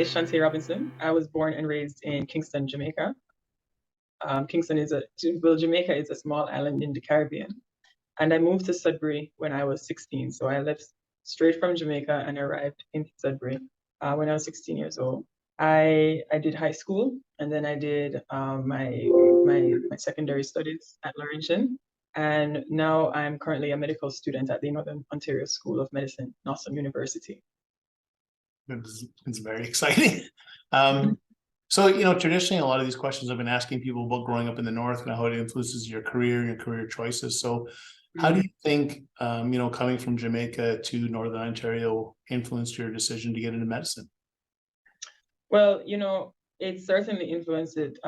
is Chantae Robinson. I was born and raised in Kingston, Jamaica. Kingston is Jamaica is a small island in the Caribbean. And I moved to Sudbury when I was 16. So I left straight from Jamaica and arrived in Sudbury when I was 16 years old. I did high school and then I did my secondary studies at Laurentian. And now I'm currently a medical student at the Northern Ontario School of Medicine, Northern University. It's very exciting. So, traditionally, a lot of these questions I've been asking people about growing up in the North and how it influences your career and your career choices. So how do you think, coming from Jamaica to Northern Ontario influenced your decision to get into medicine? Well, it certainly influenced it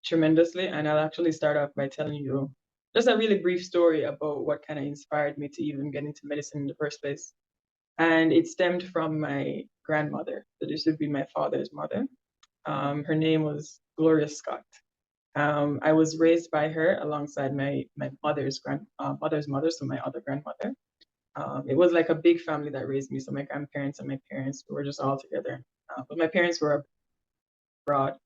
tremendously. And I'll actually start off by telling you just a really brief story about what kind of inspired me to even get into medicine in the first place. And it stemmed from my grandmother. So this would be my father's mother. Her name was Gloria Scott. I was raised by her alongside my mother's mother's mother, so my other grandmother. It was like a big family that raised me. So my grandparents and my parents were just all together. But my parents were abroad,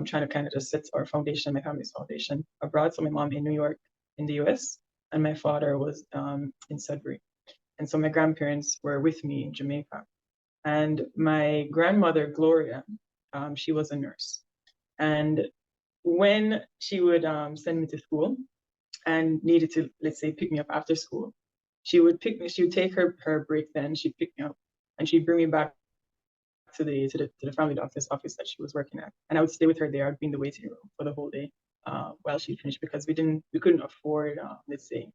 trying to kind of just set our foundation, my family's foundation abroad. So my mom in New York, in the US, and my father was in Sudbury. And so my grandparents were with me in Jamaica. And my grandmother, Gloria, she was a nurse. And when she would send me to school and needed to, let's say, pick me up after school, she would take her break then, she'd pick me up and she'd bring me back to the family doctor's office that she was working at. And I would stay with her there. I'd be in the waiting room for the whole day while she finished because we couldn't afford, let's say,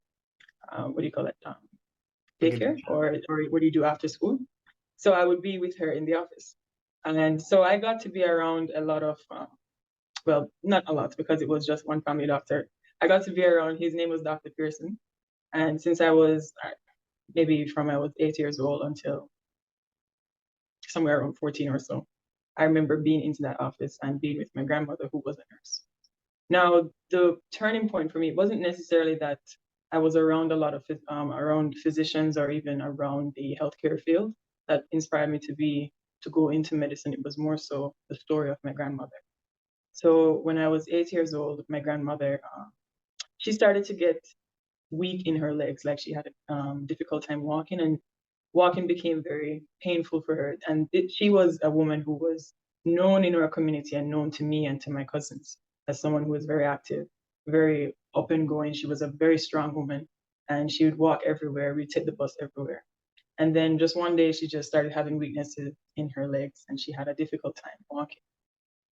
what do you call it? Daycare or what do you do after school? So I would be with her in the office. And so I got to be around a lot of, well, not a lot because it was just one family doctor. I got to be around, his name was Dr. Pearson. And since I was maybe from I was 8 years old until somewhere around 14 or so, I remember being into that office and being with my grandmother who was a nurse. Now, the turning point for me wasn't necessarily that I was around a lot of around physicians or even around the healthcare field that inspired me to go into medicine. It was more so the story of my grandmother. So when I was 8 years old, my grandmother, she started to get weak in her legs, like she had a difficult time walking, and walking became very painful for her. And she was a woman who was known in our community and known to me and to my cousins as someone who was very active, very up and going. She was a very strong woman and she would walk everywhere. We'd take the bus everywhere. And then just one day, she just started having weaknesses in her legs and she had a difficult time walking.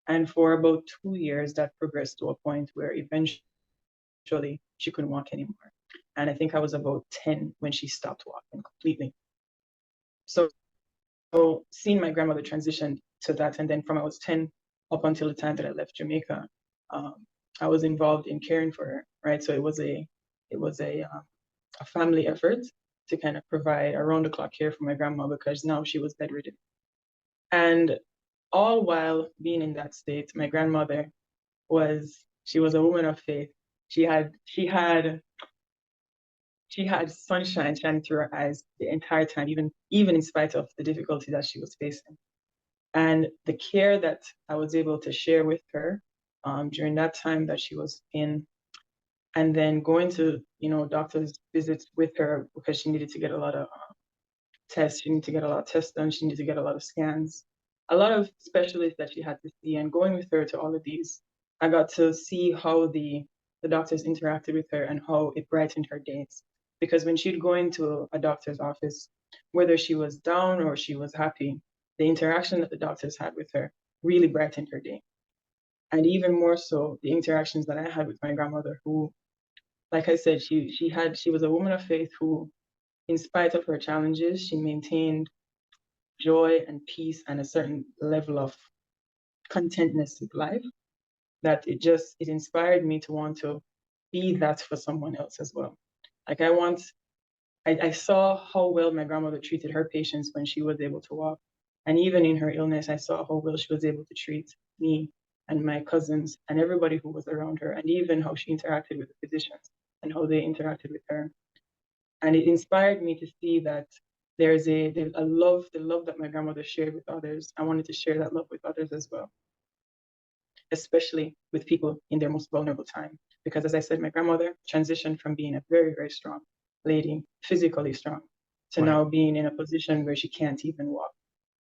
And for about 2 years, that progressed to a point where eventually she couldn't walk anymore. And I think I was about 10 when she stopped walking completely. So seeing my grandmother transition to that, and then from I was 10 up until the time that I left Jamaica, I was involved in caring for her, right? So it was a family effort to kind of provide around the clock care for my grandma because now she was bedridden. And all while being in that state, my grandmother she was a woman of faith. She had sunshine shining through her eyes the entire time, even in spite of the difficulty that she was facing. And the care that I was able to share with her during that time that she was in, and then going to doctor's visits with her because she needed to get a lot of tests, she needed to get a lot of tests done, she needed to get a lot of scans, a lot of specialists that she had to see, and going with her to all of these, I got to see how the doctors interacted with her and how it brightened her days. Because when she'd go into a doctor's office, whether she was down or she was happy, the interaction that the doctors had with her really brightened her day. And even more so, the interactions that I had with my grandmother, who, like I said, she was a woman of faith who, in spite of her challenges, she maintained joy and peace and a certain level of contentness with life that it inspired me to want to be that for someone else as well. Like I saw how well my grandmother treated her patients when she was able to walk. And even in her illness, I saw how well she was able to treat me and my cousins and everybody who was around her, and even how she interacted with the physicians and how they interacted with her. And it inspired me to see that there's a love, the love that my grandmother shared with others. I wanted to share that love with others as well, especially with people in their most vulnerable time. Because as I said, my grandmother transitioned from being a very, very strong lady, physically strong, to Right. now being in a position where she can't even walk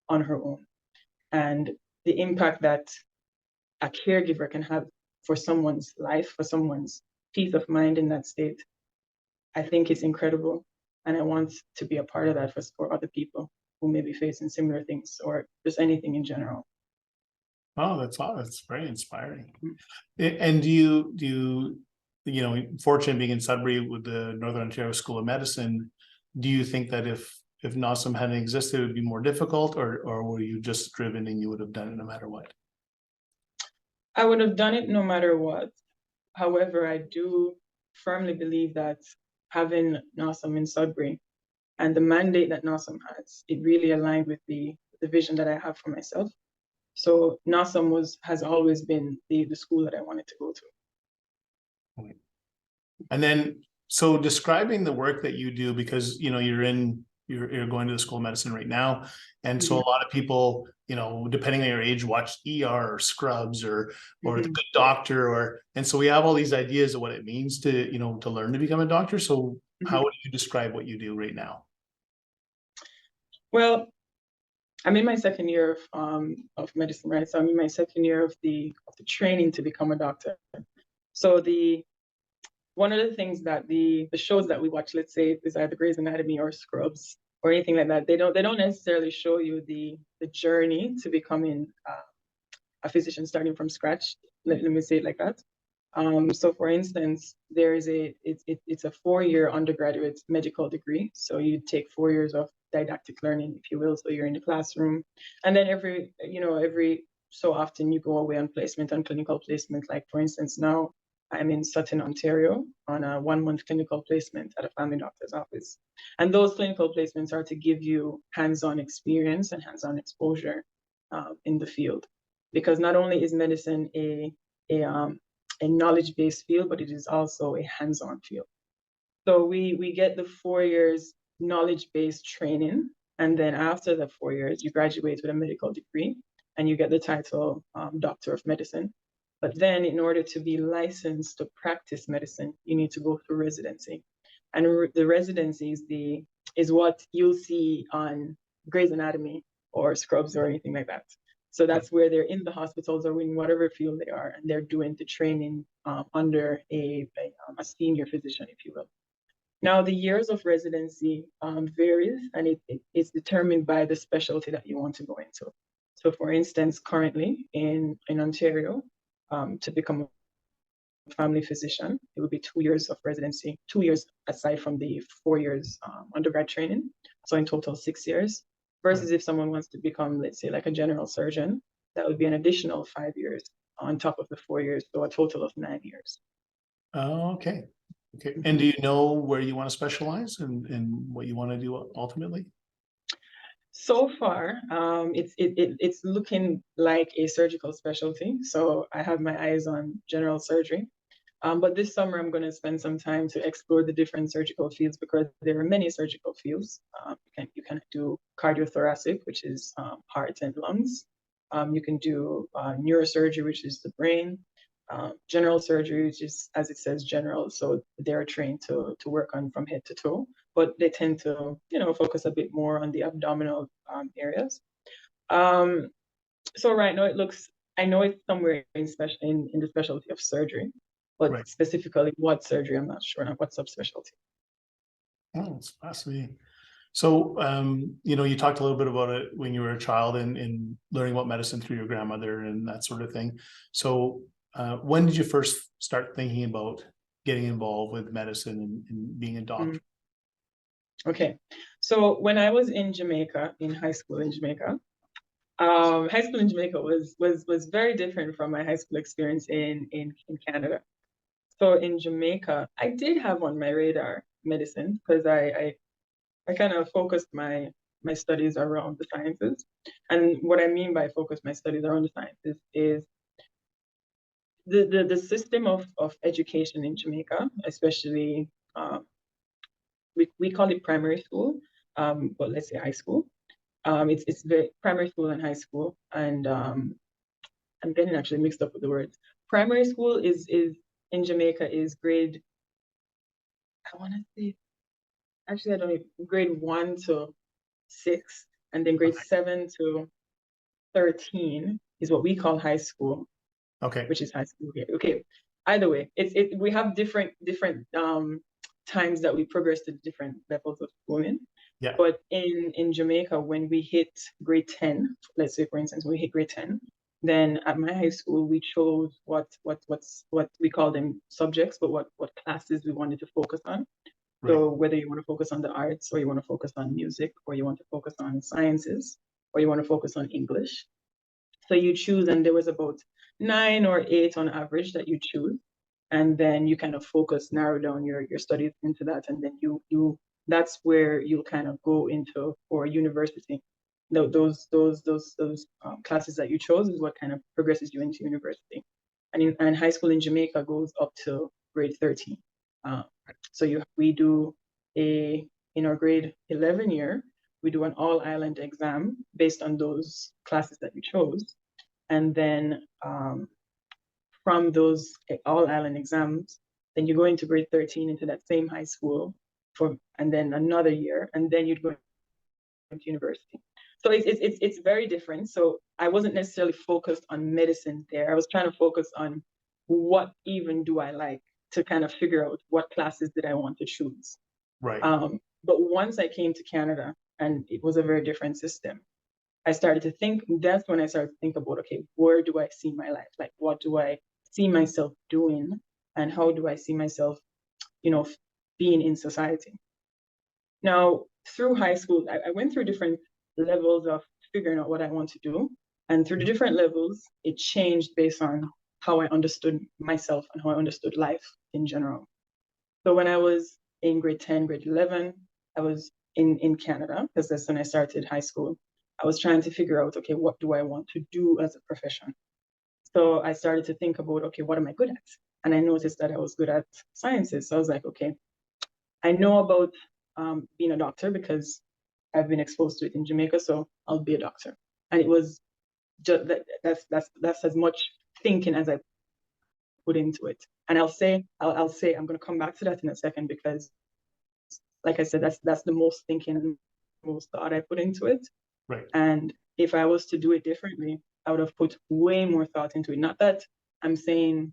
on her own. And the impact that a caregiver can have for someone's life, for someone's peace of mind in that state, I think is incredible. And I want to be a part of that for other people who may be facing similar things or just anything in general. Oh, that's very inspiring. Mm. And you know, fortunate being in Sudbury with the Northern Ontario School of Medicine, do you think that if NOSM hadn't existed, it would be more difficult, or were you just driven and you would have done it no matter what? I would have done it no matter what. However, I do firmly believe that having NOSM in Sudbury and the mandate that NOSM has, it really aligned with the vision that I have for myself. So NOSM has always been the school that I wanted to go to. And then, so describing the work that you do, because you know you're going to the School of Medicine right now, and so a lot of people, you know, depending on your age, watch ER or Scrubs or The Good Doctor, and so we have all these ideas of what it means to, you know, to learn to become a doctor. So how would you describe what you do right now? Well, I'm in my second year of medicine, right? So I'm in my second year of the training to become a doctor. So the one of the things that the shows that we watch, let's say, is either Grey's Anatomy or Scrubs or anything like that, they don't necessarily show you the journey to becoming a physician starting from scratch. Let me say it like that. So for instance, there is it's a 4-year undergraduate medical degree. So you take 4 years of didactic learning, if you will. So you're in the classroom, and then every so often you go away on placement, on clinical placement. Like for instance, now I'm in Sutton, Ontario, on a 1-month clinical placement at a family doctor's office. And those clinical placements are to give you hands-on experience and hands-on exposure in the field. Because not only is medicine a knowledge-based field, but it is also a hands-on field. So we get the 4 years knowledge-based training, and then after the 4 years, you graduate with a medical degree, and you get the title Doctor of Medicine. But then, in order to be licensed to practice medicine, you need to go through residency, and the residency is what you'll see on Grey's Anatomy or Scrubs or anything like that. So that's where they're in the hospitals or in whatever field they are, and they're doing the training under a senior physician, if you will. Now, the years of residency varies, and it's determined by the specialty that you want to go into. So, for instance, currently in Ontario, to become a family physician, it would be 2 years of residency, 2 years aside from the 4 years undergrad training. So in total, 6 years. Versus if someone wants to become, let's say, like a general surgeon, that would be an additional 5 years on top of the 4 years, so a total of 9 years. Oh, okay. Okay. And do you know where you want to specialize and what you want to do ultimately? So far, it's looking like a surgical specialty. So I have my eyes on general surgery. But this summer, I'm going to spend some time to explore the different surgical fields because there are many surgical fields. You can do cardiothoracic, which is heart and lungs. You can do neurosurgery, which is the brain. General surgery, which is, as it says, general. So they're trained to work on from head to toe, but they tend to, focus a bit more on the abdominal areas. Um, so right now I know it's somewhere in the specialty of surgery, but Right. specifically what surgery, I'm not sure, what subspecialty. Oh, it's fascinating. So, you know, you talked a little bit about it when you were a child and learning about medicine through your grandmother and that sort of thing. So, when did you first start thinking about getting involved with medicine and being a doctor? Mm. Okay. So when I was in Jamaica, in high school in Jamaica, high school in Jamaica was very different from my high school experience in Canada. So in Jamaica, I did have on my radar medicine because I kind of focused my studies around the sciences. And what I mean by focus my studies around the sciences is the system of education in Jamaica, especially we call it primary school. but let's say high school. It's very primary school and high school, and I'm getting actually mixed up with the words. Primary school is in Jamaica is grade, I want to say, actually I don't even, grade 1 to 6, and then grade Okay. 7 to 13 is what we call high school, Okay. which is high school here. Okay. Either way, we have different times that we progress to different levels of schooling. Yeah. But in Jamaica, when we hit grade 10, let's say for instance, we hit grade 10, then at my high school we chose what we call them subjects, but what classes we wanted to focus on. Right. So whether you want to focus on the arts, or you want to focus on music, or you want to focus on sciences, or you want to focus on English. So you choose, and there was about 9 or 8 on average that you choose, and then you kind of focus, narrow down your studies into that, and then you that's where you'll kind of go into for university. Those classes that you chose is what kind of progresses you into university, and high school in Jamaica goes up to grade 13. Uh, so we do a in our grade 11 year, we do an all island exam based on those classes that you chose. And then from those all island exams, then you go into grade 13 into that same high school and then another year, and then you'd go into university. So it's very different. So I wasn't necessarily focused on medicine there. I was trying to focus on what even do I like, to kind of figure out what classes did I want to choose. Right. But once I came to Canada, and it was a very different system, I started to think, that's when I started to think about, okay, where do I see my life? Like, what do I see myself doing? And how do I see myself, being in society? Now, through high school, I went through different levels of figuring out what I want to do. And through the different levels, it changed based on how I understood myself and how I understood life in general. So when I was in grade 10, grade 11, I was in Canada, because that's when I started high school. I was trying to figure out, okay, what do I want to do as a profession? So I started to think about, okay, what am I good at? And I noticed that I was good at sciences. So I was like, okay, I know about being a doctor because I've been exposed to it in Jamaica, so I'll be a doctor. And it was just that's as much thinking as I put into it. And I'll say I'm going to come back to that in a second, because like I said, that's the most thinking and most thought I put into it. Right. And if I was to do it differently, I would have put way more thought into it. Not that I'm saying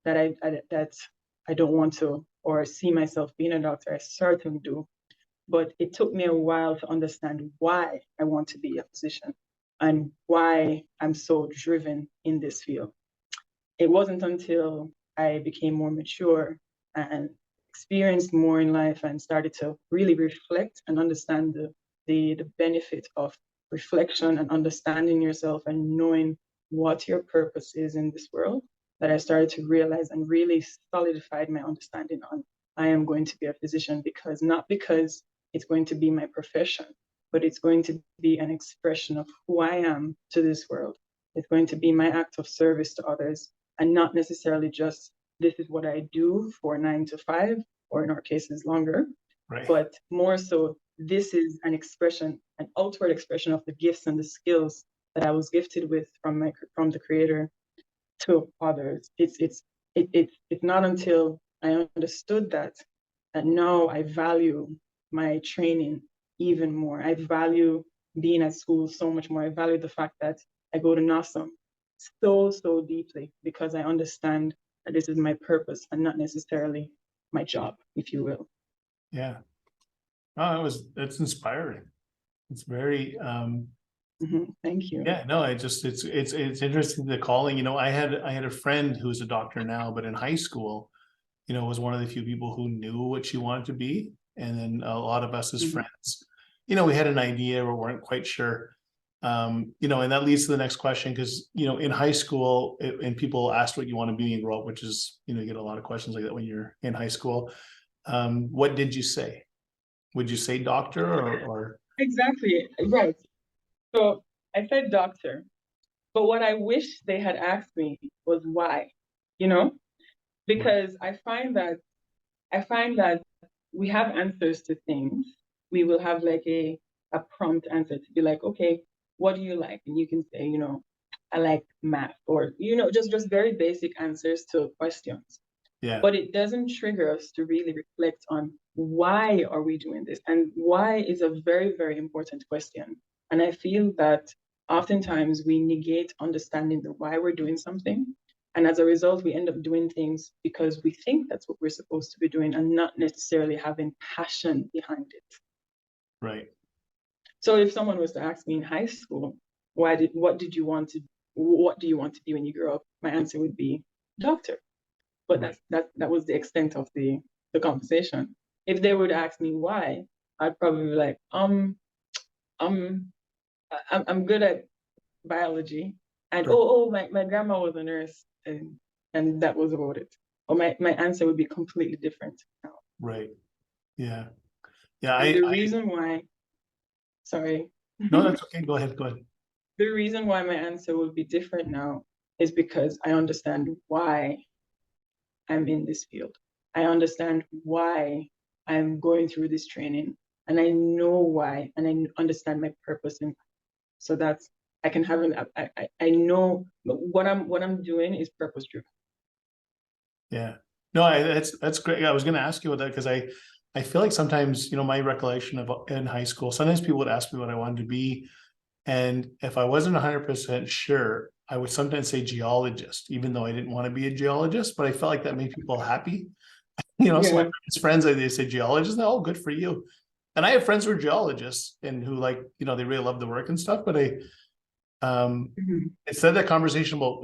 that I don't want to or see myself being a doctor. I certainly do. But it took me a while to understand why I want to be a physician and why I'm so driven in this field. It wasn't until I became more mature and experienced more in life and started to really reflect and understand the benefit of reflection and understanding yourself and knowing what your purpose is in this world, that I started to realize and really solidified my understanding on I am going to be a physician, because not because it's going to be my profession, but it's going to be an expression of who I am to this world. It's going to be my act of service to others, and not necessarily just this is what I do for 9 to 5, or in our cases longer, Right. but more so this is an expression, an outward expression of the gifts and the skills that I was gifted with from the Creator to others. It's not until I understood that now I value my training even more. I value being at school so much more. I value the fact that I go to NASM so deeply, because I understand that this is my purpose and not necessarily my job, if you will. Yeah. Oh, it's inspiring. It's very Thank you. yeah, no, it's interesting, the calling. I had a friend who's a doctor now, but in high school, was one of the few people who knew what she wanted to be. And then a lot of us as Mhm. friends, we had an idea or weren't quite sure. And that leads to the next question, because in high school, and people asked what you want to be when you grow up, which is, you get a lot of questions like that when you're in high school. What did you say? Would you say doctor or Exactly. Right. So I said doctor, but what I wish they had asked me was why, you know, right, because I find that we have answers to things, we will have like a prompt answer to be like, okay, what do you like? And you can say, I like math, or just very basic answers to questions. Yeah. But it doesn't trigger us to really reflect on why are we doing this? And why is a very, very important question. And I feel that oftentimes we negate understanding the why we're doing something. And as a result, we end up doing things because we think that's what we're supposed to be doing and not necessarily having passion behind it. Right. So if someone was to ask me in high school, what do you want to be when you grow up? My answer would be doctor. But Right. that was the extent of the conversation. If they would ask me why, I'd probably be like, I'm I'm good at biology, and Right. my grandma was a nurse, and that was about it. Or my answer would be completely different now. Right. Yeah. Yeah. And the reason why, sorry, No, that's okay. Go ahead. Go ahead. the reason why my answer would be different now is because I understand why I'm in this field. I understand why I'm going through this training, and I know why, and I understand my purpose. And so that's I can have I know what I'm doing is purpose driven. Yeah. No, that's great. I was going to ask you about that because I feel like sometimes, my recollection of in high school, sometimes people would ask me what I wanted to be. And if I wasn't 100% sure, I would sometimes say geologist, even though I didn't want to be a geologist, but I felt like that made people happy. So my Yeah. friends, they say geologist, oh, good for you. And I have friends who are geologists and who they really love the work and stuff, but Mhm. instead of that conversation about,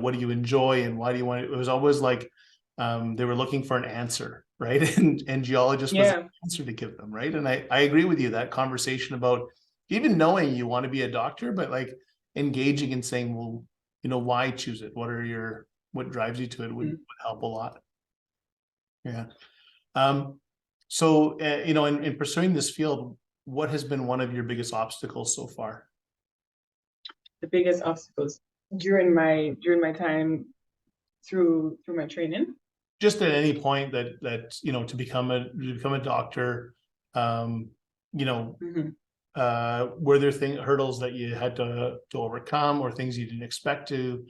what do you enjoy and why do you want it? It was always like they were looking for an answer, right? And geologist was the Yeah. answer to give them, right? And I agree with you, that conversation about even knowing you want to be a doctor, but like engaging and saying, well, why choose it? What drives you to it would help a lot. Yeah. So in pursuing this field, what has been one of your biggest obstacles so far? The biggest obstacles during my time through my training. Just at any point that to become a doctor, um you know Mhm. were there hurdles that you had to overcome, or things you didn't expect to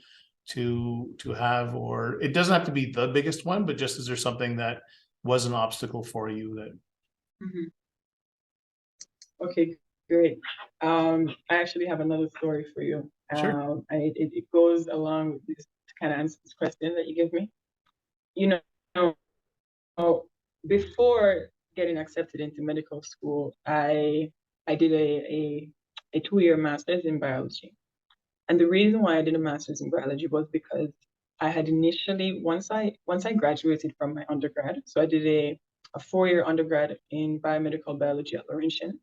have? Or it doesn't have to be the biggest one, but just, is there something that was an obstacle for you that? Mhm. Okay, great. I actually have another story for you. Sure. And it goes along with this to kind of answer this question that you give me. You know, before getting accepted into medical school, I did a 2-year master's in biology. And the reason why I did a master's in biology was because I had initially once I graduated from my undergrad, so I did a 4-year undergrad in biomedical biology at Laurentian.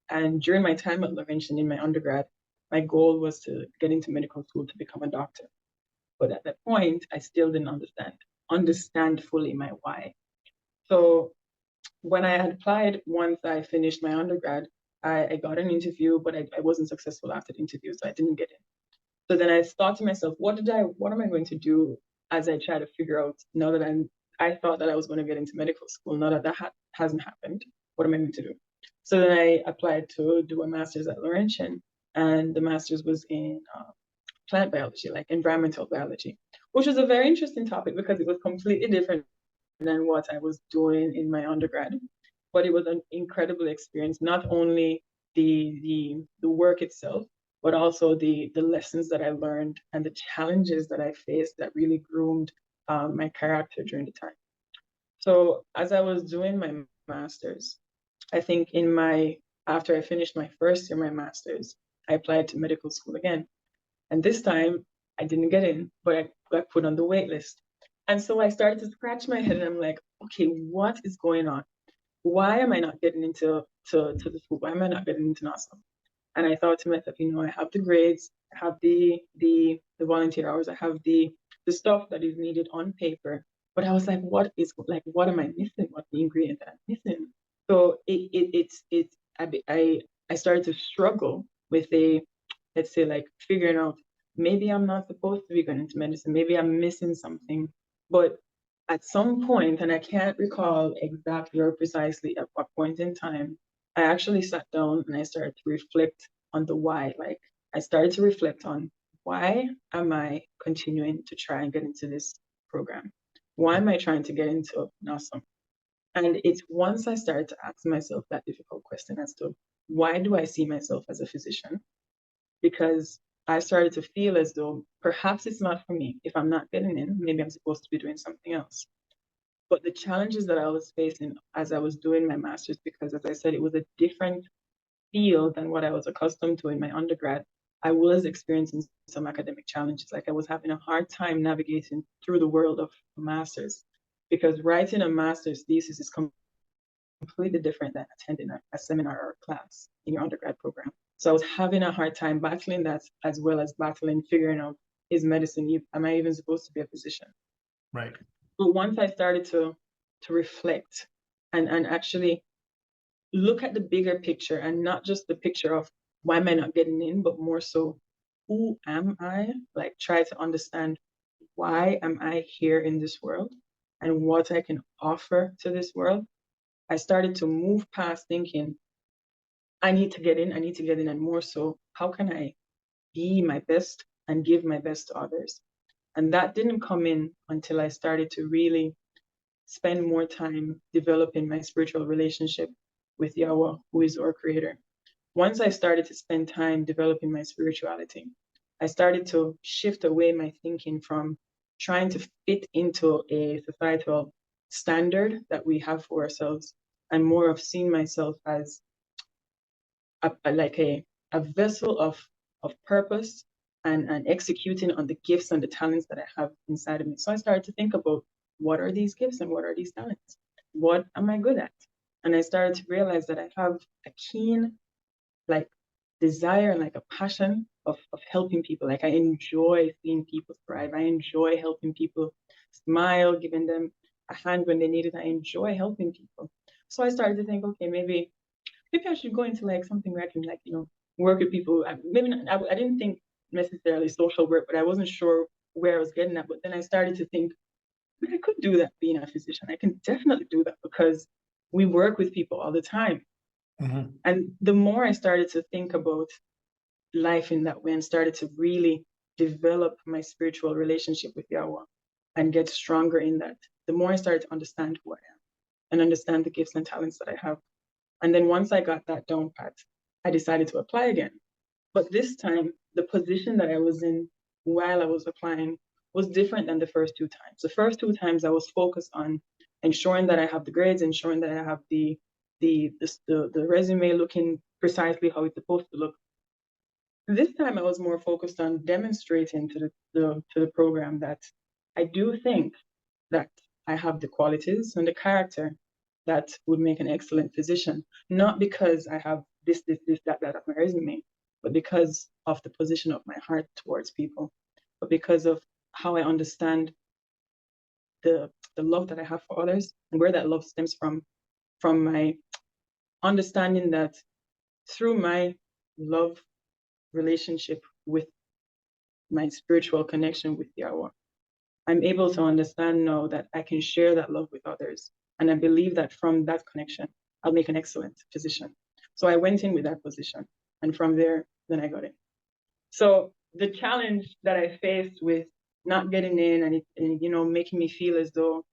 And during my time at Laurentian in my undergrad, my goal was to get into medical school to become a doctor. But at that point, I still didn't understand fully my why. So when I had applied, once I finished my undergrad, I got an interview, but I wasn't successful after the interview, so I didn't get in. So then I thought to myself, what am I going to do as I try to figure out now that I thought that I was going to get into medical school. Now that hasn't happened, what am I going to do? So then I applied to do a master's at Laurentian, and the master's was in plant biology, like environmental biology, which was a very interesting topic because it was completely different than what I was doing in my undergrad. But it was an incredible experience, not only the work itself, but also the lessons that I learned and the challenges that I faced that really groomed my character during the time. So as I was doing my master's, I think after I finished my first year, my master's, I applied to medical school again. And this time I didn't get in, but I got put on the wait list. And so I started to scratch my head and I'm like, okay, what is going on? Why am I not getting into the school? Why am I not getting into NASA? And I thought to myself, I have the grades, I have the volunteer hours, I have the stuff that is needed on paper. But I was like, what am I missing? What's the ingredient that I'm missing? So I started to struggle with let's say, like, figuring out maybe I'm not supposed to be going into medicine, maybe I'm missing something. But at some point, and I can't recall exactly or precisely at what point in time, I actually sat down and I started to reflect on the why. Like, I started to reflect on, why am I continuing to try and get into this program? Why am I trying to get into NASM? And it's once I started to ask myself that difficult question as to, why do I see myself as a physician? Because I started to feel as though perhaps it's not for me. If I'm not getting in, maybe I'm supposed to be doing something else. But the challenges that I was facing as I was doing my master's, because as I said, it was a different field than what I was accustomed to in my undergrad, I was experiencing some academic challenges. Like, I was having a hard time navigating through the world of a master's, because writing a master's thesis is completely different than attending a seminar or a class in your undergrad program. So I was having a hard time battling that, as well as battling figuring out, is medicine, am I even supposed to be a physician? Right. But once I started to reflect and actually look at the bigger picture, and not just the picture of why am I not getting in, but more so, who am I? Like, try to understand, why am I here in this world and what I can offer to this world. I started to move past thinking, I need to get in, I need to get in, and more so, how can I be my best and give my best to others? And that didn't come in until I started to really spend more time developing my spiritual relationship with Yahweh, who is our creator. Once I started to spend time developing my spirituality, I started to shift away my thinking from trying to fit into a societal standard that we have for ourselves, and more of seeing myself as like a vessel of purpose, and executing on the gifts and the talents that I have inside of me. So I started to think about, what are these gifts and what are these talents? What am I good at? And I started to realize that I have a keen, like, desire and like a passion of helping people. Like, I enjoy seeing people thrive. I enjoy helping people smile, giving them a hand when they need it. I enjoy helping people. So I started to think, okay, maybe I should go into like something where I can, like, work with people. Maybe not, I didn't think necessarily social work, but I wasn't sure where I was getting at. But then I started to think, I could do that being a physician. I can definitely do that, because we work with people all the time. Mm-hmm. And the more I started to think about life in that way, and started to really develop my spiritual relationship with Yahweh and get stronger in that, the more I started to understand who I am and understand the gifts and talents that I have. And then once I got that down pat, I decided to apply again. But this time, the position that I was in while I was applying was different than the first two times. The first two times, I was focused on ensuring that I have the grades, ensuring that I have the resume looking precisely how it's supposed to look. This time, I was more focused on demonstrating to the program that I do think that I have the qualities and the character that would make an excellent physician, not because I have this, that on my resume, but because of the position of my heart towards people, but because of how I understand the love that I have for others, and where that love stems from my understanding that through my love relationship with my spiritual connection with Yahweh, I'm able to understand now that I can share that love with others. And I believe that from that connection, I'll make an excellent physician. So I went in with that position. And from there, then I got in. So the challenge that I faced with not getting in, and making me feel as though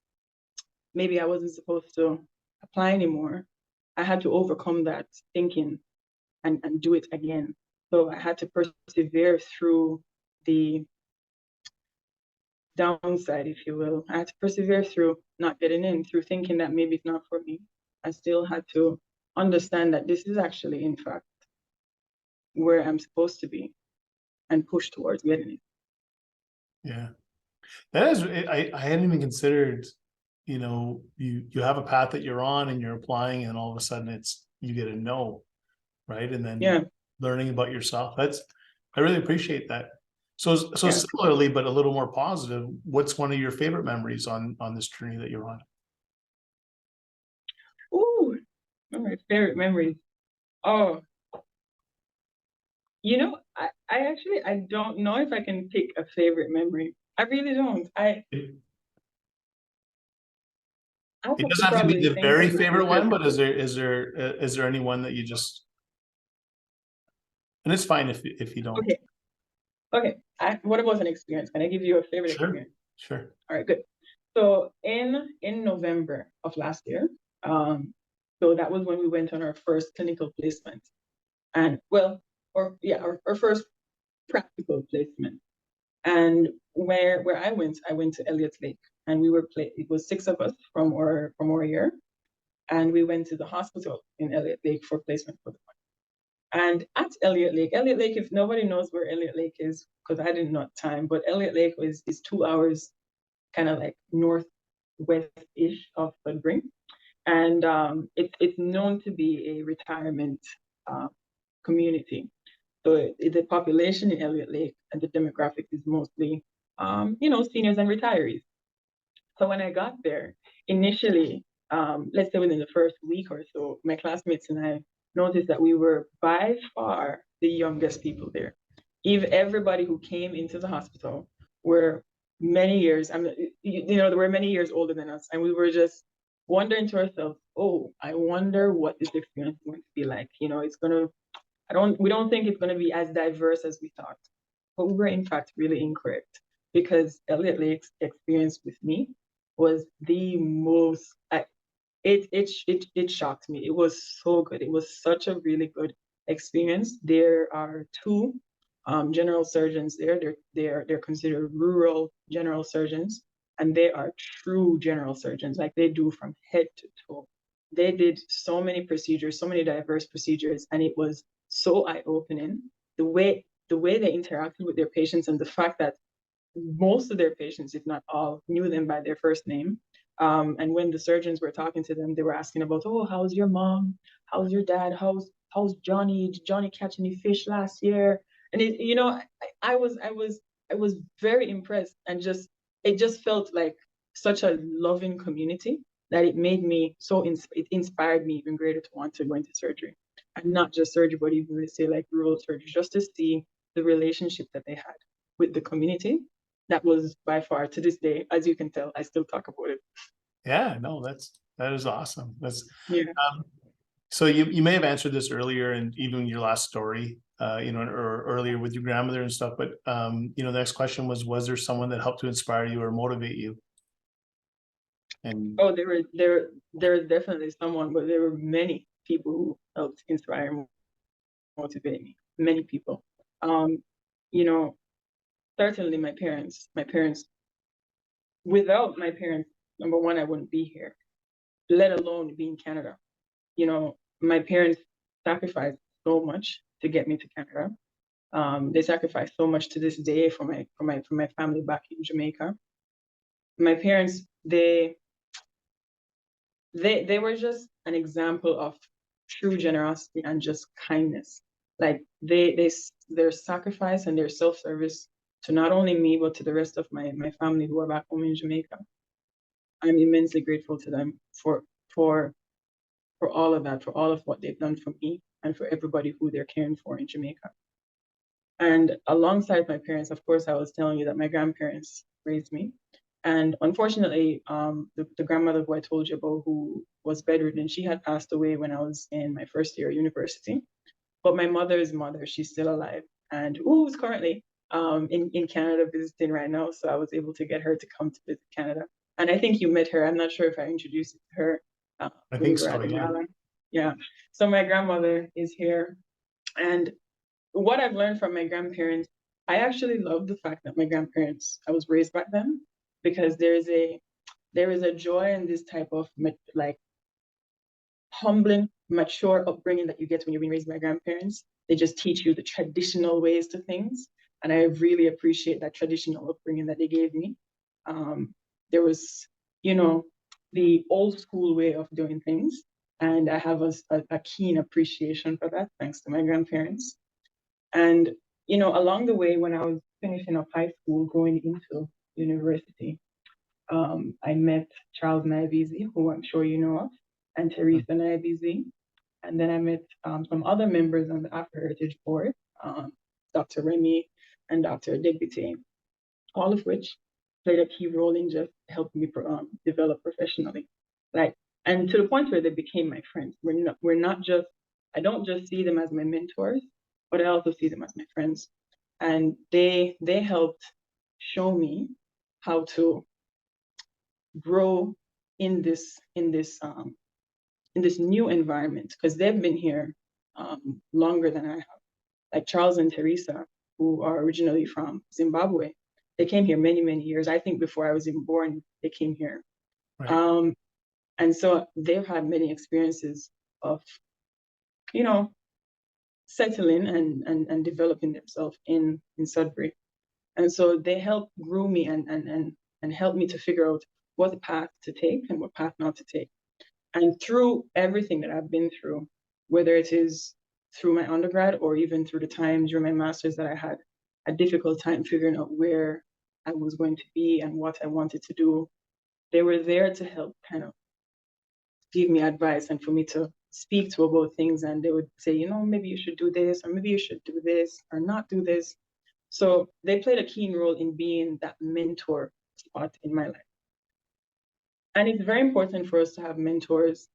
maybe I wasn't supposed to apply anymore, I had to overcome that thinking, and do it again. So I had to persevere through the downside, if you will. I had to persevere through not getting in, through thinking that maybe it's not for me. I still had to understand that this is actually, in fact, where I'm supposed to be, and push towards getting it. Yeah. That is, I hadn't even considered, you have a path that you're on and you're applying, and all of a sudden you get a no, right? And then Yeah, learning about yourself. I really appreciate that. So yeah. similarly, but a little more positive, what's one of your favorite memories on this journey that you're on? Ooh, one of my favorite memories. Oh, I don't know if I can pick a favorite memory. I really don't. I It have to doesn't have to be probably the think very of it favorite because one, but is there any one that you just, and it's fine if you don't. okay, okay. What about an experience? Can I give you a favorite Sure, experience? sure. All right, good. So in November of last year, so that was when we went on our first clinical placement, and well, or yeah, our first practical placement. And where I went to Elliott Lake, and we were play. It was six of us from our year, and we went to the hospital in Elliott Lake for placement for the month. And at Elliott Lake, if nobody knows where Elliott Lake is, because I didn't know at the time, but Elliott Lake is 2 hours kind of like northwest-ish of Sudbury. And it's known to be a retirement uh, community. So the population in Elliott Lake and the demographic is mostly, seniors and retirees. So when I got there, initially, let's say within the first week or so, my classmates and I noticed that we were by far the youngest people there. Even everybody who came into the hospital were many years, they were many years older than us. And we were just wondering to ourselves, oh, I wonder what this experience is going to be like. We don't think it's going to be as diverse as we thought. But we were in fact really incorrect because Elliot Lake's experience with me was the most it shocked me. It was so good. It was such a really good experience. There are two general surgeons there. They're considered rural general surgeons, and they are true general surgeons. Like they do from head to toe. They did so many procedures, so many diverse procedures, and it was so eye-opening. The way they interacted with their patients and the fact that most of their patients, if not all, knew them by their first name. And when the surgeons were talking to them, they were asking about, oh, how's your mom? How's your dad? How's Johnny? Did Johnny catch any fish last year? And I was very impressed, and just it just felt like such a loving community that it made me it inspired me even greater to want to go into surgery, and not just surgery, but even let's say like rural surgery, just to see the relationship that they had with the community. That was by far to this day, as you can tell, I still talk about it. Yeah, no, that is awesome. Yeah. So you may have answered this earlier and even your last story, or earlier with your grandmother and stuff, but the next question was there someone that helped to inspire you or motivate you? And Oh, there was definitely someone, but there were many people who helped inspire and motivate me. Many people. Um, you know, Certainly my parents. My parents, without my parents, number one, I wouldn't be here, let alone be in Canada. My parents sacrificed so much to get me to Canada. They sacrificed so much to this day for my family back in Jamaica. My parents, they were just an example of true generosity and just kindness. Like their sacrifice and their self-service to not only me but to the rest of my family who are back home in Jamaica. I'm immensely grateful to them for for all of that, for all of what they've done for me and for everybody who they're caring for in Jamaica. And alongside my parents, of course, I was telling you that my grandparents raised me. And unfortunately, the grandmother who I told you about who was bedridden, she had passed away when I was in my first year of university. But my mother's mother, she's still alive and who's currently in Canada visiting right now. So I was able to get her to come to visit Canada. And I think you met her. I'm not sure if I introduced you to her I when we think were so, at the yeah. gala. Yeah. So my grandmother is here. And what I've learned from my grandparents, I actually love the fact that my grandparents, I was raised by them because there is a joy in this type of like humbling, mature upbringing that you get when you're being raised by grandparents. They just teach you the traditional ways to things. And I really appreciate that traditional upbringing that they gave me. There was, you know, the old school way of doing things. And I have a keen appreciation for that, thanks to my grandparents. And, along the way, when I was finishing up high school, going into university, I met Charles Naibizi, who I'm sure you know of, and Teresa Naibizi. And then I met some other members on the Afro Heritage Board, um, Dr. Remy and Dr. Degbite, all of which played a key role in just helping me develop professionally. Like, and to the point where they became my friends. We're not just, I don't just see them as my mentors, but I also see them as my friends. And they helped show me how to grow in this new environment, because they've been here longer than I have. Like Charles and Teresa, who are originally from Zimbabwe, they came here many, many years. I think before I was even born, they came here. Right. Um, and so they've had many experiences of, you know, settling and developing themselves in Sudbury. And so they helped groom me and help me to figure out what path to take and what path not to take. And through everything that I've been through, whether it is through my undergrad or even through the time during my master's that I had a difficult time figuring out where I was going to be and what I wanted to do, they were there to help kind of give me advice and for me to speak to about things. And they would say, maybe you should do this, or maybe you should do this, or not do this. So they played a key role in being that mentor spot in my life. And it's very important for us to have mentors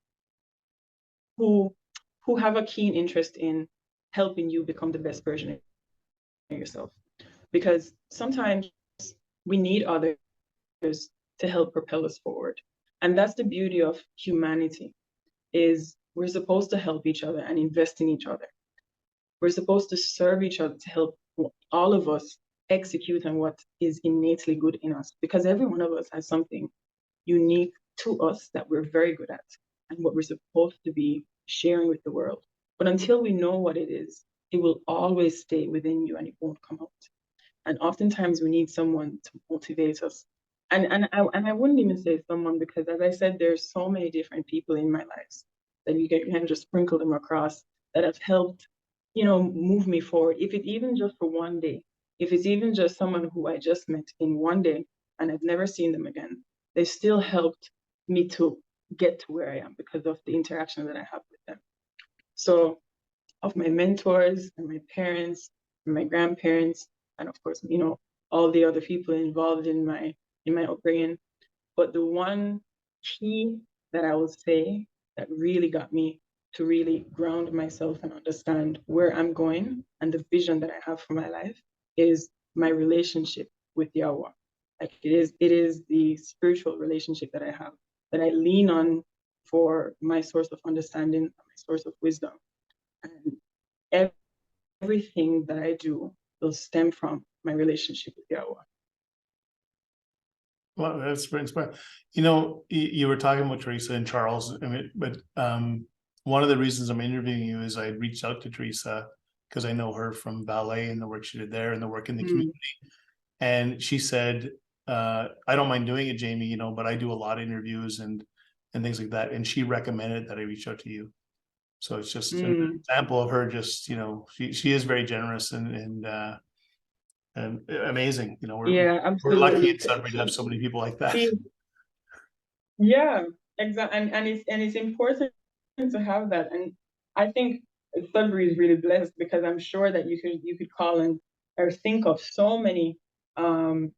who who have a keen interest in helping you become the best version of yourself. Because sometimes we need others to help propel us forward. And that's the beauty of humanity, is we're supposed to help each other and invest in each other. We're supposed to serve each other to help all of us execute on what is innately good in us, because every one of us has something unique to us that we're very good at and what we're supposed to be sharing with the world. But until we know what it is, it will always stay within you and it won't come out. And oftentimes we need someone to motivate us. And I wouldn't even say someone, because as I said, there's so many different people in my life that you can just sprinkle them across that have helped, move me forward. If it's even just for one day, if it's even just someone who I just met in one day and I've never seen them again, they still helped me to get to where I am because of the interaction that I have with them. So of my mentors and my parents and my grandparents, and of course, all the other people involved in my upbringing. But the one key that I would say that really got me to really ground myself and understand where I'm going and the vision that I have for my life is my relationship with Yahweh. Like it is the spiritual relationship that I have, that I lean on for my source of understanding, my source of wisdom. And everything that I do will stem from my relationship with Yahweh. Well, that's very inspiring. You were talking about Teresa and Charles, but one of the reasons I'm interviewing you is I reached out to Teresa because I know her from ballet and the work she did there and the work in the community. And she said, I don't mind doing it, Jamie, but I do a lot of interviews and things like that. And she recommended that I reach out to you. So it's just an example of her just, she is very generous and amazing. We're lucky Absolutely. in Sudbury to have so many people like that. Yeah, exactly. And it's important to have that. And I think Sudbury is really blessed because I'm sure that you could call and or think of so many um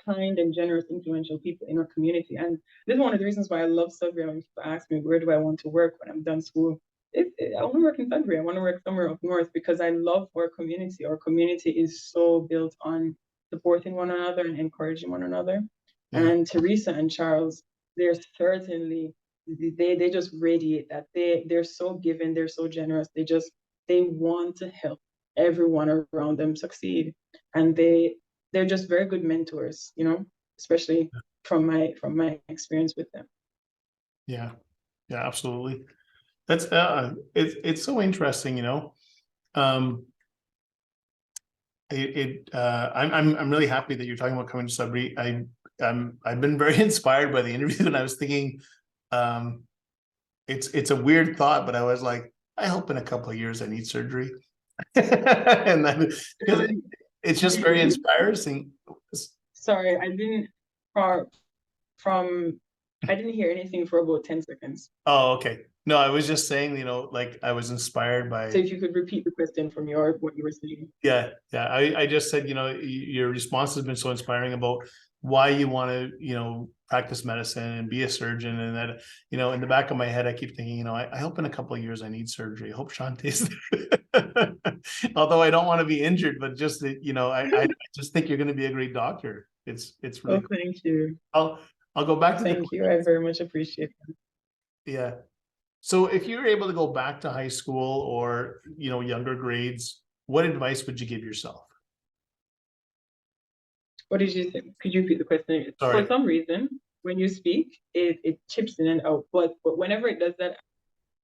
kind and generous, influential people in our community. And this is one of the reasons why I love Sudbury. When people ask me, where do I want to work when I'm done school? I want to work in Sudbury. I want to work somewhere up north because I love our community. Our community is so built on supporting one another and encouraging one another. Yeah. And Teresa and Charles, they're certainly, they just radiate that. They're so giving, they're so generous. They want to help everyone around them succeed. And they're just very good mentors, especially from my experience with them. Yeah, absolutely. That's it's so interesting, Um, I'm really happy that you're talking about coming to Sudbury. I've been very inspired by the interview, and I was thinking, it's a weird thought, but I was like, I hope in a couple of years I need surgery, and then because it's just very inspiring. Sorry, I didn't from I didn't hear anything for about 10 seconds. Oh, okay. No, I was just saying, like I was inspired So by, if you could repeat the question from what you were saying. yeah, yeah. I just said, your response has been so inspiring about why you want to, practice medicine and be a surgeon. And that, in the back of my head, I keep thinking, I hope in a couple of years I need surgery. I hope Chantae's there. Although I don't want to be injured, but just that, I just think you're going to be a great doctor. It's really Oh, cool. thank you. I'll go back to the Thank you. I very much appreciate that. yeah. So if you were able to go back to high school or, younger grades, what advice would you give yourself? What did you say? Could you repeat the question? For Sorry. some reason, when you speak, it chips in and out. But whenever it does that,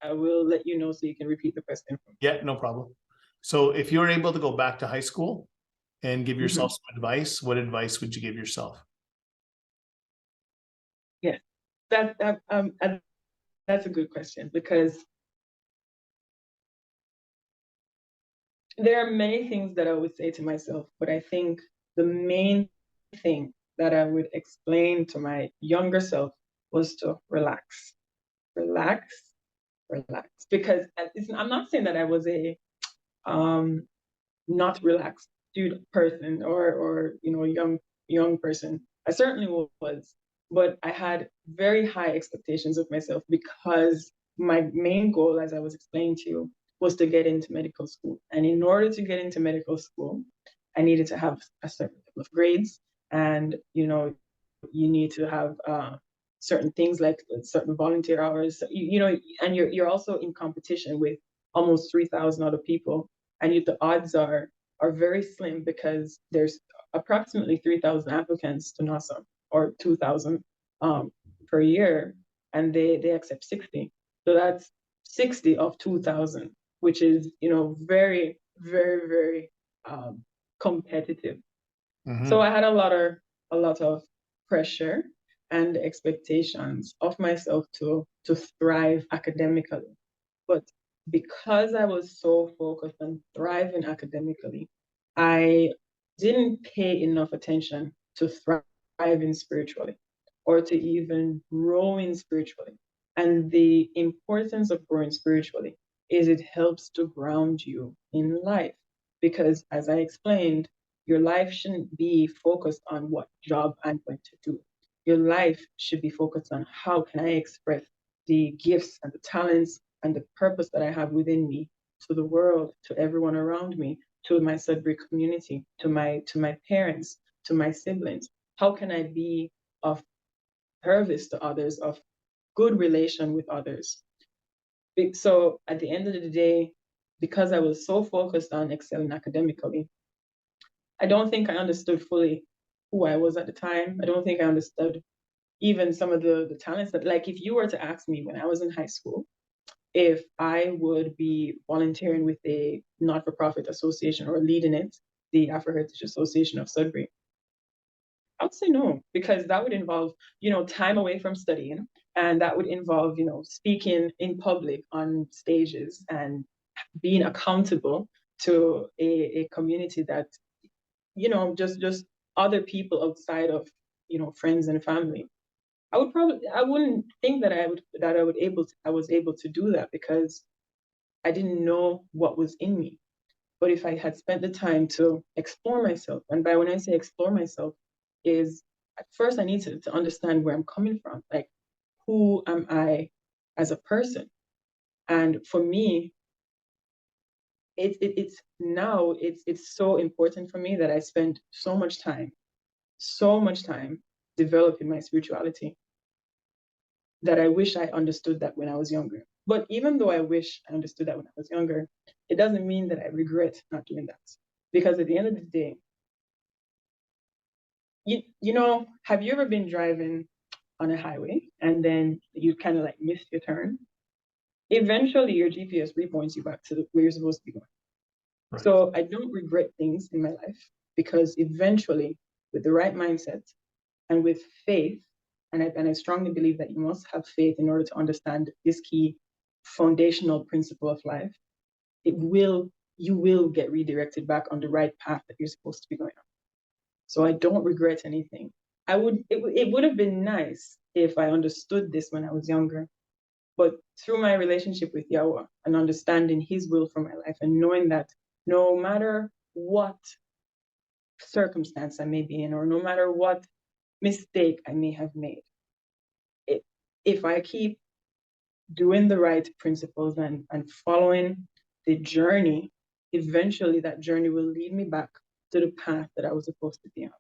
I will let you know so you can repeat the question for me. Yeah, no problem. So if you were able to go back to high school and give yourself Mhm. some advice, what advice would you give yourself? Yes, that's a good question because there are many things that I would say to myself, but I think the main thing that I would explain to my younger self was to relax, relax, relax. Because I'm not saying that I was a um, not relaxed student person or young person. I certainly was, but I had very high expectations of myself because my main goal, as I was explaining to you, was to get into medical school. And in order to get into medical school, I needed to have a certain level of grades, and you need to have certain things like certain volunteer hours. And you're also in competition with almost 3,000 other people, and the odds are very slim because there's approximately 3,000 applicants to NASA, or 2,000 per year, and they accept 60. So that's 60 of 2,000, which is very, very, very competitive. So Mm-hmm. I had a lot of pressure and expectations of myself to thrive academically. But because I was so focused on thriving academically, I didn't pay enough attention to thriving spiritually or to even growing spiritually. And the importance of growing spiritually is it helps to ground you in life. Because as I explained, your life shouldn't be focused on what job I'm going to do. Your life should be focused on how can I express the gifts and the talents and the purpose that I have within me to the world, to everyone around me, to my Sudbury community, to my parents, to my siblings. How can I be of service to others, of good relation with others? So at the end of the day, because I was so focused on excelling academically, I don't think I understood fully who I was at the time. I don't think I understood even some of the talents that, like, if you were to ask me when I was in high school, if I would be volunteering with a not for profit association or leading it, the Afro Heritage Association of Sudbury, I would say no, because that would involve, time away from studying. And that would involve, speaking in public on stages and being accountable to a community that, just other people outside of, friends and family. I wouldn't think that I was able to do that because I didn't know what was in me. But if I had spent the time to explore myself, and by when I say explore myself, is at first I need to understand where I'm coming from. Like, who am I as a person? And for me, it's so important for me that I spend so much time developing my spirituality that I wish I understood that when I was younger. But even though I wish I understood that when I was younger, it doesn't mean that I regret not doing that. Because at the end of the day, have you ever been driving on a highway and then you kind of like miss your turn? Eventually, your GPS repoints you back to where you're supposed to be going. Right. So I don't regret things in my life because eventually, with the right mindset and with faith, and I strongly believe that you must have faith in order to understand this key foundational principle of life, you will get redirected back on the right path that you're supposed to be going on. So I don't regret anything. It would have been nice if I understood this when I was younger. But through my relationship with Yahweh and understanding his will for my life and knowing that no matter what circumstance I may be in, or no matter what mistake I may have made, it, if I keep doing the right principles and following the journey, eventually that journey will lead me back to the path that I was supposed to be on.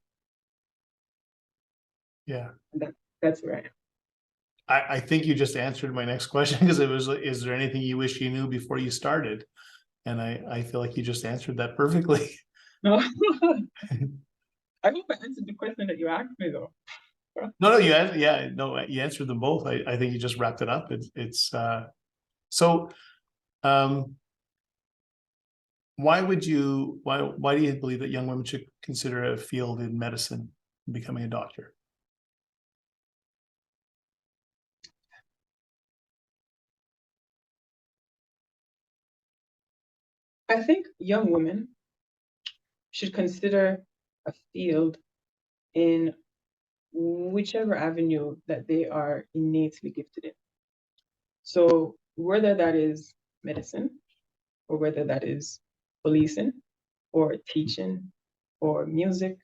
Yeah. And that's where I am. I think you just answered my next question, because it was, is there anything you wish you knew before you started? And I feel like you just answered that perfectly. No, I hope I answered the question that you asked me though. No, yeah, no, you answered them both. I think you just wrapped it up. So, um, why do you believe that young women should consider a field in medicine, becoming a doctor? I think young women should consider a field in whichever avenue that they are innately gifted in. So whether that is medicine, or whether that is policing, or teaching, or music,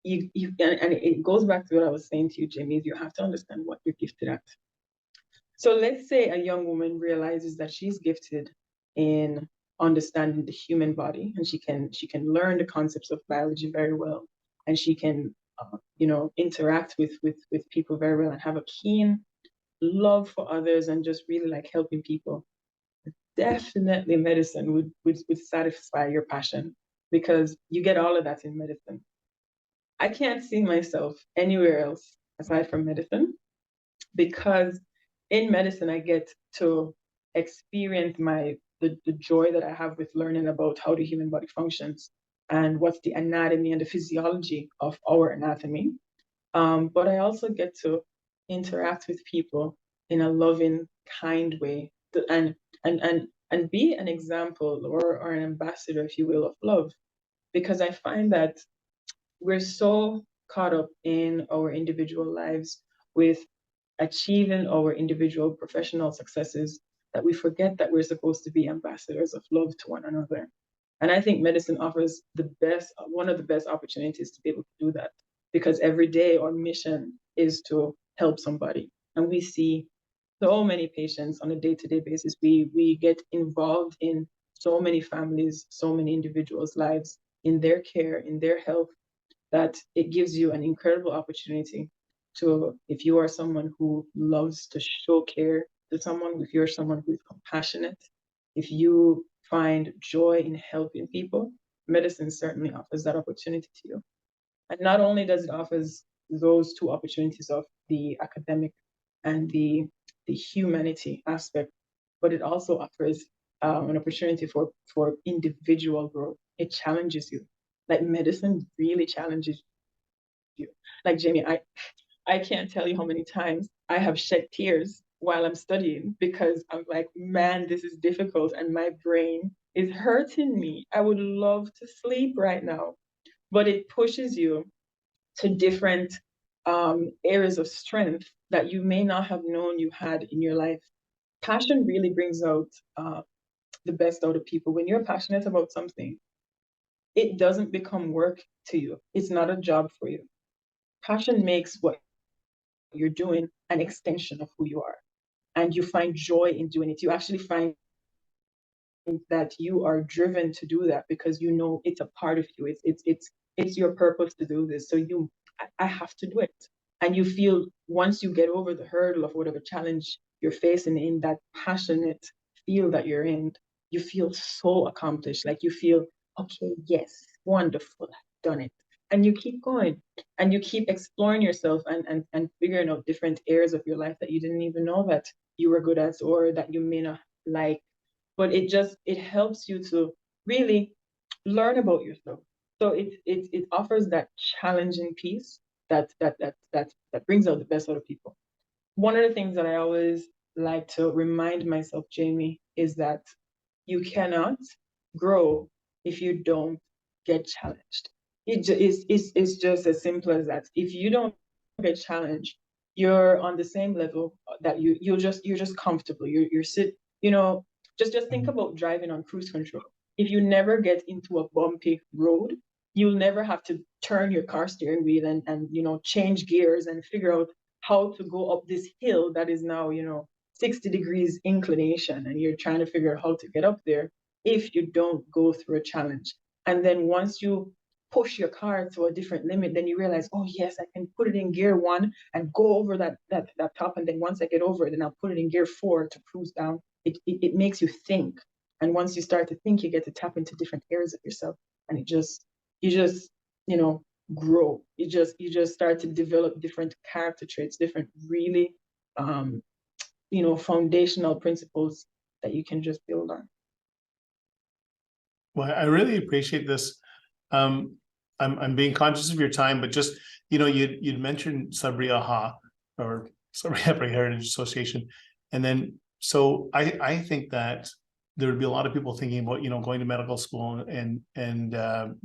and it goes back to what I was saying to you, Jamie, is you have to understand what you're gifted at. So let's say a young woman realizes that she's gifted in understanding the human body, and she can learn the concepts of biology very well, and she can interact with people very well and have a keen love for others and just really like helping people. Definitely medicine would satisfy your passion, because you get all of that in medicine. I can't see myself anywhere else aside from medicine, because in medicine I get to experience the joy that I have with learning about how the human body functions and what's the anatomy and the physiology of our anatomy. But I also get to interact with people in a loving, kind way, and be an example, or an ambassador, if you will, of love. Because I find that we're so caught up in our individual lives with achieving our individual professional successes, that we forget that we're supposed to be ambassadors of love to one another. And I think medicine offers one of the best opportunities to be able to do that, because every day our mission is to help somebody. And we see so many patients on a day-to-day basis. We get involved in so many families, so many individuals' lives, in their care, in their health, that it gives you an incredible opportunity to, if you are someone who loves to show care to someone, if you're someone who is compassionate, if you find joy in helping people, medicine certainly offers that opportunity to you. And not only does it offers those two opportunities of the academic and the humanity aspect, but it also offers an opportunity for individual growth. It challenges you. Like medicine really challenges you. Like Jamie, I can't tell you how many times I have shed tears while I'm studying, because I'm like, man, this is difficult and my brain is hurting me. I would love to sleep right now. But it pushes you to different areas of strength that you may not have known you had in your life. Passion really brings out the best out of people. When you're passionate about something, it doesn't become work to you. It's not a job for you. Passion makes what you're doing an extension of who you are. And you find joy in doing it. You actually find that you are driven to do that because you know it's a part of you. It's your purpose to do this. So I have to do it. And you feel, once you get over the hurdle of whatever challenge you're facing in that passionate field that you're in, you feel so accomplished. Like you feel, okay, yes, wonderful, I've done it. And you keep going, and you keep exploring yourself and figuring out different areas of your life that you didn't even know that you were good at, or that you may not like. But it helps you to really learn about yourself. So it offers that challenging piece that brings out the best out of people. One of the things that I always like to remind myself, Jamie, is that you cannot grow if you don't get challenged. It's just as simple as that. If you don't get challenged, you're on the same level that you're just comfortable. You're sit, you know, just think about driving on cruise control. If you never get into a bumpy road, you'll never have to turn your car steering wheel and change gears and figure out how to go up this hill that is now 60 degrees inclination, and you're trying to figure out how to get up there if you don't go through a challenge. And then once you push your car to a different limit, then you realize, oh yes, I can put it in gear 1 and go over that top. And then once I get over it, then I'll put it in gear 4 to cruise down. It makes you think. And once you start to think, you get to tap into different areas of yourself. And you just, grow. You just start to develop different character traits, different really foundational principles that you can just build on. Well, I really appreciate this. I'm being conscious of your time, but just, you'd mentioned Sabri AHA, or Sabri African Heritage Association. And then, so I think that there would be a lot of people thinking about, going to medical school and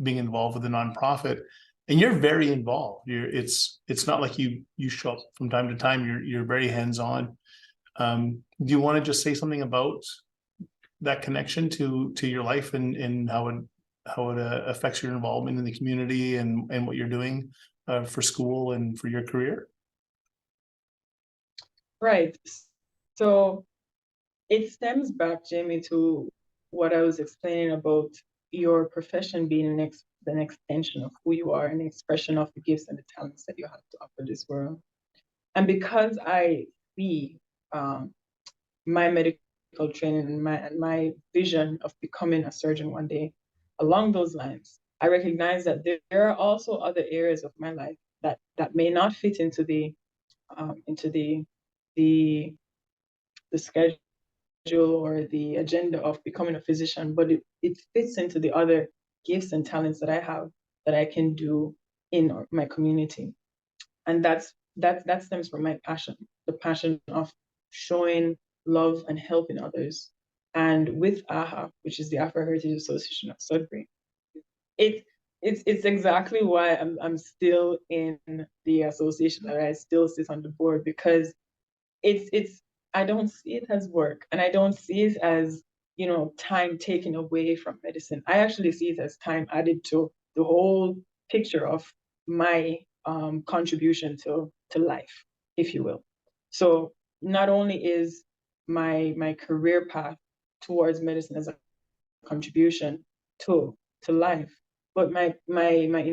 being involved with a nonprofit. And you're very involved. It's not like you show up from time to time. You're very hands-on. Do you want to just say something about that connection to your life and how it affects your involvement in the community and what you're doing for school and for your career? Right. So it stems back, Jamie, to what I was explaining about your profession being an extension of who you are, an expression of the gifts and the talents that you have to offer this world. And because I see my medical training and my vision of becoming a surgeon one day along those lines, I recognize that there are also other areas of my life that may not fit into the the schedule or the agenda of becoming a physician, but it fits into the other gifts and talents that I have that I can do in my community. And that stems from my passion, the passion of showing love and helping others. And with AHA, which is the Afro Heritage Association of Sudbury, it it's exactly why I'm still in the association, that I still sit on the board, because it's I don't see it as work, and I don't see it as time taken away from medicine. I actually see it as time added to the whole picture of my contribution to life, if you will. So not only is my career path towards medicine as a contribution to life, but my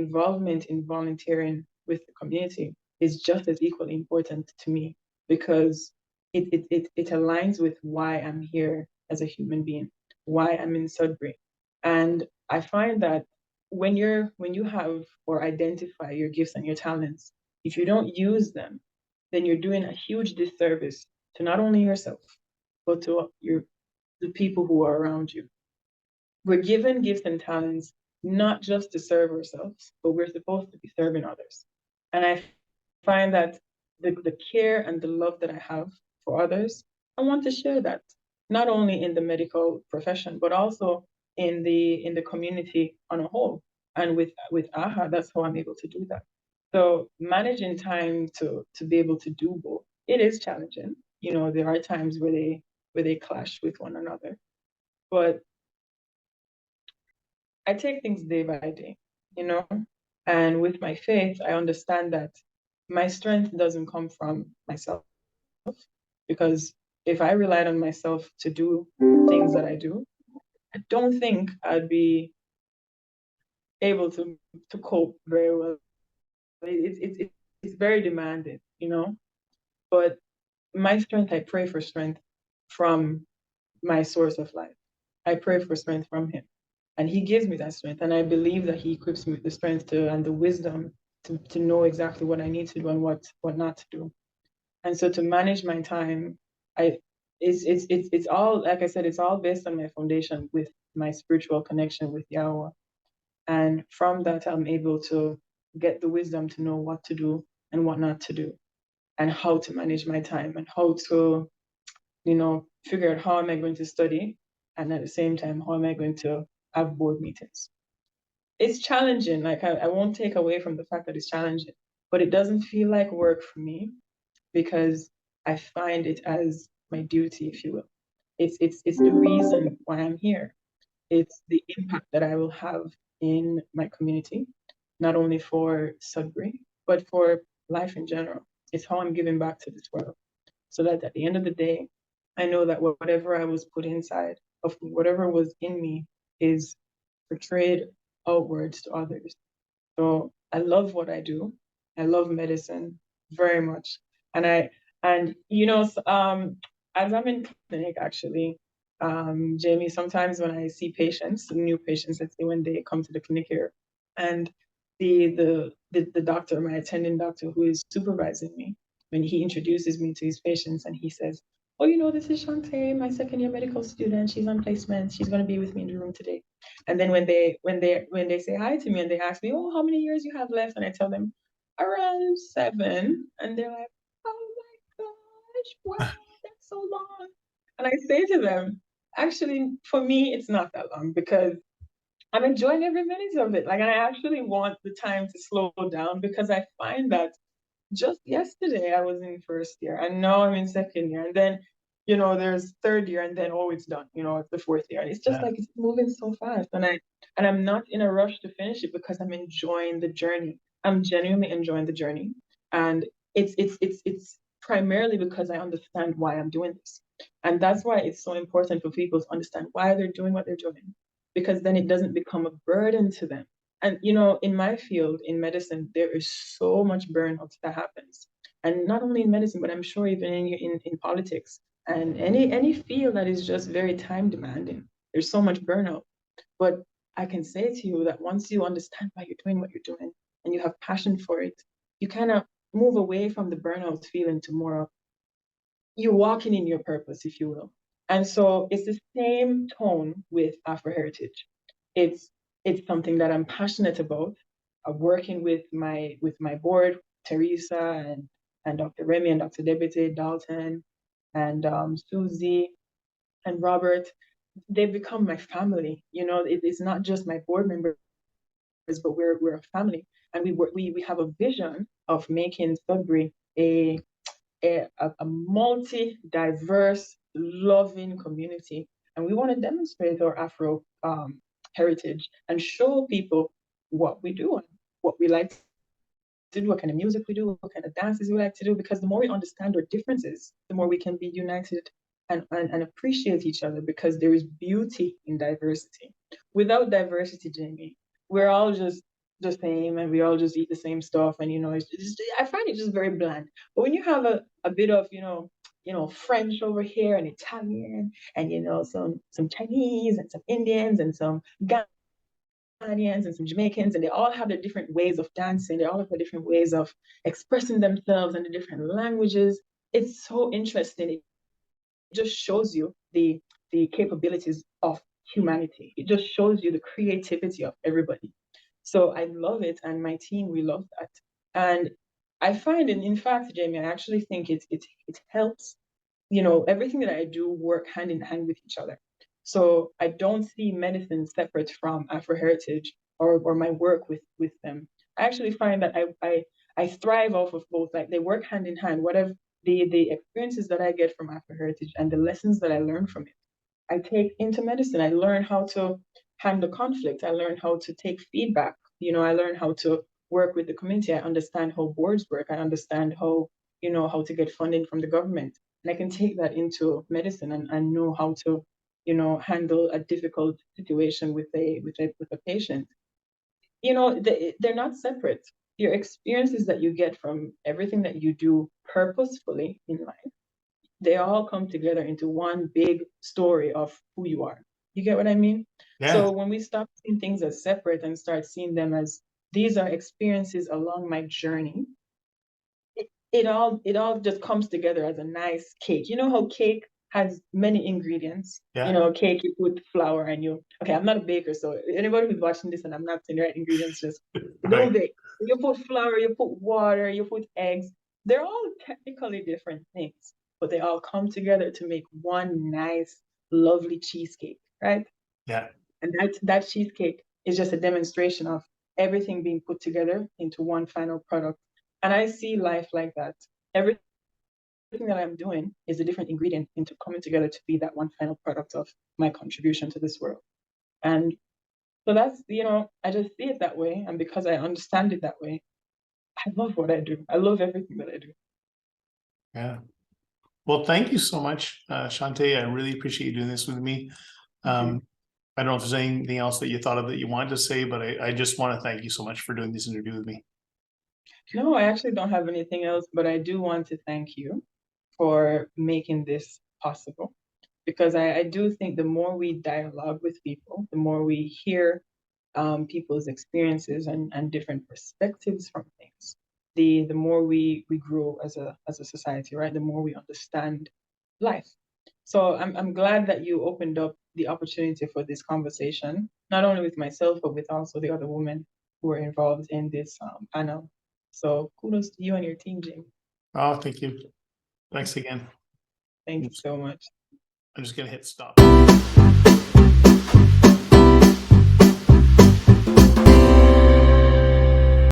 involvement in volunteering with the community is just as equally important to me, because it aligns with why I'm here as a human being, why I'm in Sudbury. And I find that when you have or identify your gifts and your talents, if you don't use them, then you're doing a huge disservice to not only yourself, but to the people who are around you. We're given gifts and talents not just to serve ourselves, but we're supposed to be serving others. And I find that the care and the love that I have for others, I want to share that, not only in the medical profession, but also in the community on a whole. And with AHA, that's how I'm able to do that. So managing time to be able to do both, it is challenging. There are times where they clash with one another. But I take things day by day, you know? And with my faith, I understand that my strength doesn't come from myself, because if I relied on myself to do things that I do, I don't think I'd be able to cope very well. It's very demanding. But my strength, I pray for strength from my source of life. I pray for strength from him. And he gives me that strength. And I believe that he equips me with the strength and the wisdom to know exactly what I need to do and what not to do. And so to manage my time, I it's all, like I said, it's all based on my foundation with my spiritual connection with Yahweh. And from that, I'm able to get the wisdom to know what to do and what not to do, and how to manage my time, and how to, figure out how am I going to study, and at the same time, how am I going to have board meetings. It's challenging. Like I won't take away from the fact that it's challenging, but it doesn't feel like work for me. because I find it as my duty, if you will. It's the reason why I'm here. It's the impact that I will have in my community, not only for Sudbury, but for life in general. It's how I'm giving back to this world. So that at the end of the day, I know that whatever I was put inside of me, whatever was in me, is portrayed outwards to others. So I love what I do. I love medicine very much. And as I'm in clinic actually, Jamie, sometimes when I see patients, new patients, let's say when they come to the clinic here, and the doctor, my attending doctor who is supervising me, when he introduces me to his patients and he says, "Oh, this is Chantae, my second year medical student. She's on placement. She's going to be with me in the room today." And then when they say hi to me and they ask me, "Oh, how many years you have left?" and I tell them around 7, and they're like, "Oh my gosh, wow, that's so long." And I say to them, actually, for me, it's not that long because I'm enjoying every minute of it. Like, and I actually want the time to slow down because I find that just yesterday I was in first year and now I'm in second year. And then, there's third year and then it's done, it's the fourth year. And it's just Yeah. like it's moving so fast. And I'm not in a rush to finish it because I'm enjoying the journey. I'm genuinely enjoying the journey. And it's primarily because I understand why I'm doing this. And that's why it's so important for people to understand why they're doing what they're doing. Because then it doesn't become a burden to them. And in my field, in medicine, there is so much burnout that happens, and not only in medicine, but I'm sure even in politics and any field that is just very time demanding. There's so much burnout. But I can say to you that once you understand why you're doing what you're doing and you have passion for it, you kind of move away from the burnout feeling to more of you're walking in your purpose, if you will. And so it's the same tone with Afro Heritage. It's it's something that I'm passionate about. Working with my board, Teresa and Dr. Remy and Dr. Deputy Dalton and Susie and Robert, they've become my family. It's not just my board members, but we're a family, and we have a vision of making Sudbury a multi-diverse, loving community. And we want to demonstrate our Afro heritage and show people what we do and what we like to do, what kind of music we do, what kind of dances we like to do. Because the more we understand our differences, the more we can be united and appreciate each other because there is beauty in diversity. Without diversity, Jamie, we're all just the same and we all just eat the same stuff. And I find it just very bland. But when you have a bit of, French over here and Italian and some Chinese and some Indians and some Ghanaians and some Jamaicans, and they all have their different ways of dancing. They all have their different ways of expressing themselves and the different languages. It's so interesting. It just shows you the capabilities of humanity. It just shows you the creativity of everybody. So I love it, and my team, we love that. And I find, in fact, Jamie, I actually think it helps. Everything that I do work hand in hand with each other. So I don't see medicine separate from Afro Heritage or my work with them. I actually find that I thrive off of both. Like they work hand in hand. Whatever the experiences that I get from Afro Heritage and the lessons that I learn from it, I take into medicine. I learn how to handle conflict. I learn how to take feedback. I learn how to work with the community. I understand how boards work. I understand how to get funding from the government. And I can take that into medicine and know how to, handle a difficult situation with a patient. They're not separate. Your experiences that you get from everything that you do purposefully in life, they all come together into one big story of who you are. You get what I mean? Yeah. So when we stop seeing things as separate and start seeing them as these are experiences along my journey, it all just comes together as a nice cake. You know how cake has many ingredients? Yeah. Cake, you put flour and okay, I'm not a baker, so anybody who's watching this and I'm not saying the right ingredients, just don't Right. bake. You put flour, you put water, you put eggs. They're all technically different things, but they all come together to make one nice, lovely cheesecake, right? Yeah. And that cheesecake is just a demonstration of everything being put together into one final product. And I see life like that. Everything everything that I'm doing is a different ingredient into coming together to be that one final product of my contribution to this world. And so that's, I just see it that way. And because I understand it that way, I love what I do. I love everything that I do. Yeah. Well, thank you so much, Chantae. I really appreciate you doing this with me. I don't know if there's anything else that you thought of that you wanted to say, but I just want to thank you so much for doing this interview with me. No, I actually don't have anything else, but I do want to thank you for making this possible. Because I do think the more we dialogue with people, the more we hear people's experiences and different perspectives from things, the more we grow as a society, right? The more we understand life. So I'm glad that you opened up the opportunity for this conversation, not only with myself, but with also the other women who were involved in this panel. So kudos to you and your team, Jim. Oh, thank you. Thanks again. Thank you so much. I'm just gonna hit stop.